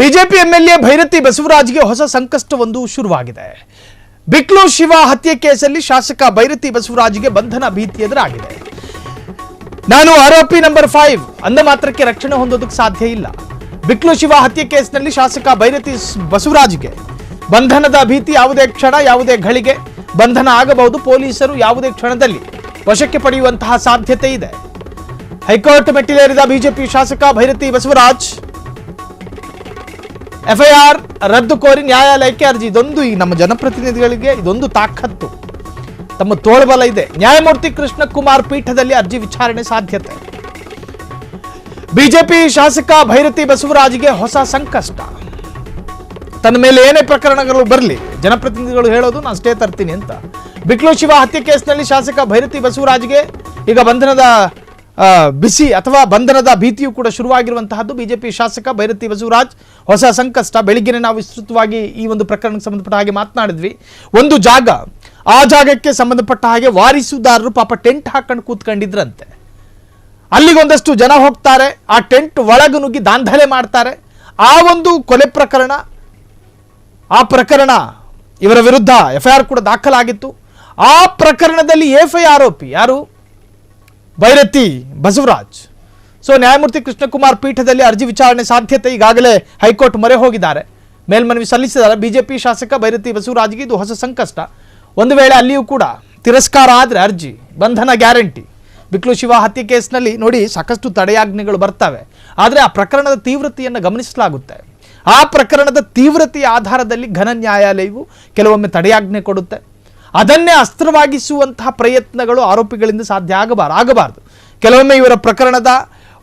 BJP MLA Byrathi ಬಸವರಾಜ್ಗೆ ಹೊಸ ಸಂಕಷ್ಟವೊಂದು ಶುರುವಾಗಿದೆ. ಬಿಕ್ಲು ಶಿವ ಹತ್ಯೆ ಕೇಸಲ್ಲಿ ಶಾಸಕ ಭೈರತಿ ಬಸವರಾಜ್ಗೆ ಬಂಧನ ಭೀತಿ ಎದುರಾಗಿದೆ. ನಾನು ಆರೋಪಿ ನಂಬರ್ 5 ಅಂದ ಮಾತ್ರಕ್ಕೆ ರಕ್ಷಣೆ ಹೊಂದೋದಕ್ಕೆ ಸಾಧ್ಯ ಇಲ್ಲ. ಬಿಕ್ಲು ಶಿವ ಹತ್ಯೆ ಕೇಸ್ನಲ್ಲಿ ಶಾಸಕ ಭೈರತಿ ಬಸವರಾಜ್ಗೆ ಬಂಧನದ ಭೀತಿ. ಯಾವುದೇ ಕ್ಷಣ ಯಾವುದೇ ಘಳಿಗೆ ಬಂಧನ ಆಗಬಹುದು. ಪೊಲೀಸರು ಯಾವುದೇ ಕ್ಷಣದಲ್ಲಿ ವಶಕ್ಕೆ ಪಡೆಯುವಂತಹ ಸಾಧ್ಯತೆ ಇದೆ. ಹೈಕೋರ್ಟ್ ಮೆಟ್ಟಿಲೇರಿದ ಬಿಜೆಪಿ ಶಾಸಕ ಭೈರತಿ ಬಸವರಾಜ್ ಎಫ್ಐಆರ್ ರದ್ದು ಕೋರಿ ನ್ಯಾಯಾಲಯಕ್ಕೆ ಅರ್ಜಿ. ಇದೊಂದು ಈ ನಮ್ಮ ಜನಪ್ರತಿನಿಧಿಗಳಿಗೆ ಇದೊಂದು ತಾಕತ್ತು, ತಮ್ಮ ತೋಳ್ಬಲ ಇದೆ. ನ್ಯಾಯಮೂರ್ತಿ ಕೃಷ್ಣಕುಮಾರ್ ಪೀಠದಲ್ಲಿ ಅರ್ಜಿ ವಿಚಾರಣೆ ಸಾಧ್ಯತೆ. ಬಿಜೆಪಿ ಶಾಸಕ ಭೈರತಿ ಬಸವರಾಜ್ಗೆ ಹೊಸ ಸಂಕಷ್ಟ. ತನ್ನ ಮೇಲೆ ಏನೇ ಪ್ರಕರಣಗಳು ಬರಲಿ, ಜನಪ್ರತಿನಿಧಿಗಳು ಹೇಳೋದು ನಾನು ಸ್ಟೇ ತರ್ತೀನಿ ಅಂತ. ಬಿಕ್ಲು ಶಿವ ಹತ್ಯೆ ಕೇಸ್ನಲ್ಲಿ ಶಾಸಕ ಭೈರತಿ ಬಸವರಾಜ್ಗೆ ಈಗ ಬಂಧನದ ಬಿಸಿ ಅಥವಾ ಬಂಧನದ ಭೀತಿಯೂ ಕೂಡ ಶುರುವಾಗಿರುವಂತಹದ್ದು. ಬಿಜೆಪಿ ಶಾಸಕ ಭೈರತಿ ಬಸವರಾಜ್ ಹೊಸ ಸಂಕಷ್ಟ. ಬೆಳಿಗ್ಗೆ ನಾವು ವಿಸ್ತೃತವಾಗಿ ಈ ಒಂದು ಪ್ರಕರಣಕ್ಕೆ ಸಂಬಂಧಪಟ್ಟ ಹಾಗೆ ಮಾತನಾಡಿದ್ವಿ. ಒಂದು ಜಾಗ, ಆ ಜಾಗಕ್ಕೆ ಸಂಬಂಧಪಟ್ಟ ಹಾಗೆ ವಾರಿಸುದಾರರು ಪಾಪ ಟೆಂಟ್ ಹಾಕೊಂಡು ಕೂತ್ಕೊಂಡಿದ್ರಂತೆ. ಅಲ್ಲಿಗೊಂದಷ್ಟು ಜನ ಹೋಗ್ತಾರೆ, ಆ ಟೆಂಟ್ ಒಳಗೆ ನುಗ್ಗಿ ದಾಂಧಲೆ ಮಾಡ್ತಾರೆ. ಆ ಒಂದು ಕೊಲೆ ಪ್ರಕರಣ, ಆ ಪ್ರಕರಣ ಇವರ ವಿರುದ್ಧ ಎಫ್ಐಆರ್ ಕೂಡ ದಾಖಲಾಗಿತ್ತು. ಆ ಪ್ರಕರಣದಲ್ಲಿ ಎಫ್ಐ ಆರೋಪಿ ಯಾರು? ಭೈರತಿ ಬಸವರಾಜ್. ಸೊ ನ್ಯಾಯಮೂರ್ತಿ ಕೃಷ್ಣಕುಮಾರ್ ಪೀಠದಲ್ಲಿ ಅರ್ಜಿ ವಿಚಾರಣೆ ಸಾಧ್ಯತೆ. ಈಗಾಗಲೇ ಹೈಕೋರ್ಟ್ ಮೊರೆ ಹೋಗಿದ್ದಾರೆ, ಮೇಲ್ಮನವಿ ಸಲ್ಲಿಸಿದ್ದಾರೆ. ಬಿಜೆಪಿ ಶಾಸಕ ಭೈರತಿ ಬಸವರಾಜ್ಗೆ ಇದು ಹೊಸ ಸಂಕಷ್ಟ. ಒಂದು ವೇಳೆ ಅಲ್ಲಿಯೂ ಕೂಡ ತಿರಸ್ಕಾರ ಆದರೆ ಅರ್ಜಿ ಬಂಧನ ಗ್ಯಾರಂಟಿ. ಬಿಕ್ಲು ಶಿವ ಹತ್ಯೆ ಕೇಸ್ನಲ್ಲಿ ನೋಡಿ ಸಾಕಷ್ಟು ತಡೆಯಾಜ್ಞೆಗಳು ಬರ್ತವೆ, ಆದರೆ ಆ ಪ್ರಕರಣದ ತೀವ್ರತೆಯನ್ನು ಗಮನಿಸಲಾಗುತ್ತೆ. ಆ ಪ್ರಕರಣದ ತೀವ್ರತೆಯ ಆಧಾರದಲ್ಲಿ ಘನ ನ್ಯಾಯಾಲಯವು ಕೆಲವೊಮ್ಮೆ ತಡೆಯಾಜ್ಞೆ ಕೊಡುತ್ತೆ. ಅದನ್ನೇ ಅಸ್ತ್ರವಾಗಿಸುವಂತಹ ಪ್ರಯತ್ನಗಳು ಆರೋಪಿಗಳಿಂದ ಸಾಧ್ಯ ಆಗಬಾರದು. ಕೆಲವೊಮ್ಮೆ ಇವರ ಪ್ರಕರಣದ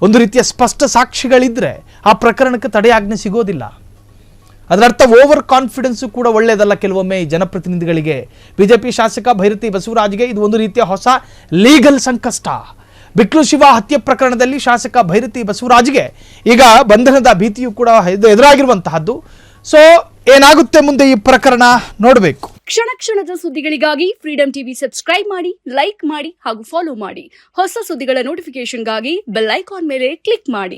ಒಂದು ರೀತಿಯ ಸ್ಪಷ್ಟ ಸಾಕ್ಷಿಗಳಿದ್ರೆ ಆ ಪ್ರಕರಣಕ್ಕೆ ತಡೆಯಾಜ್ಞೆ ಸಿಗೋದಿಲ್ಲ. ಅದರರ್ಥ ಓವರ್ ಕಾನ್ಫಿಡೆನ್ಸು ಕೂಡ ಒಳ್ಳೆಯದಲ್ಲ ಕೆಲವೊಮ್ಮೆ ಈ ಜನಪ್ರತಿನಿಧಿಗಳಿಗೆ. ಬಿಜೆಪಿ ಶಾಸಕ ಭೈರತಿ ಬಸವರಾಜ್ಗೆ ಇದು ಒಂದು ರೀತಿಯ ಹೊಸ ಲೀಗಲ್ ಸಂಕಷ್ಟ. ಬಿಕ್ಲು ಶಿವ ಹತ್ಯೆ ಪ್ರಕರಣದಲ್ಲಿ ಶಾಸಕ ಭೈರತಿ ಬಸವರಾಜ್ಗೆ ಈಗ ಬಂಧನದ ಭೀತಿಯೂ ಕೂಡ ಎದುರಾಗಿರುವಂತಹದ್ದು. ಸೊ ಏನಾಗುತ್ತೆ ಮುಂದೆ ಈ ಪ್ರಕರಣ ನೋಡಬೇಕು. ಕ್ಷಣ ಕ್ಷಣದ ಸುದ್ದಿಗಳಿಗಾಗಿ ಫ್ರೀಡಂ ಟಿವಿ ಸಬ್ಸ್ಕ್ರೈಬ್ ಮಾಡಿ, ಲೈಕ್ ಮಾಡಿ ಹಾಗೂ ಫಾಲೋ ಮಾಡಿ. ಹೊಸ ಸುದ್ದಿಗಳ ನೋಟಿಫಿಕೇಶನ್ಗಾಗಿ ಬೆಲ್ ಐಕಾನ್ ಮೇಲೆ ಕ್ಲಿಕ್ ಮಾಡಿ.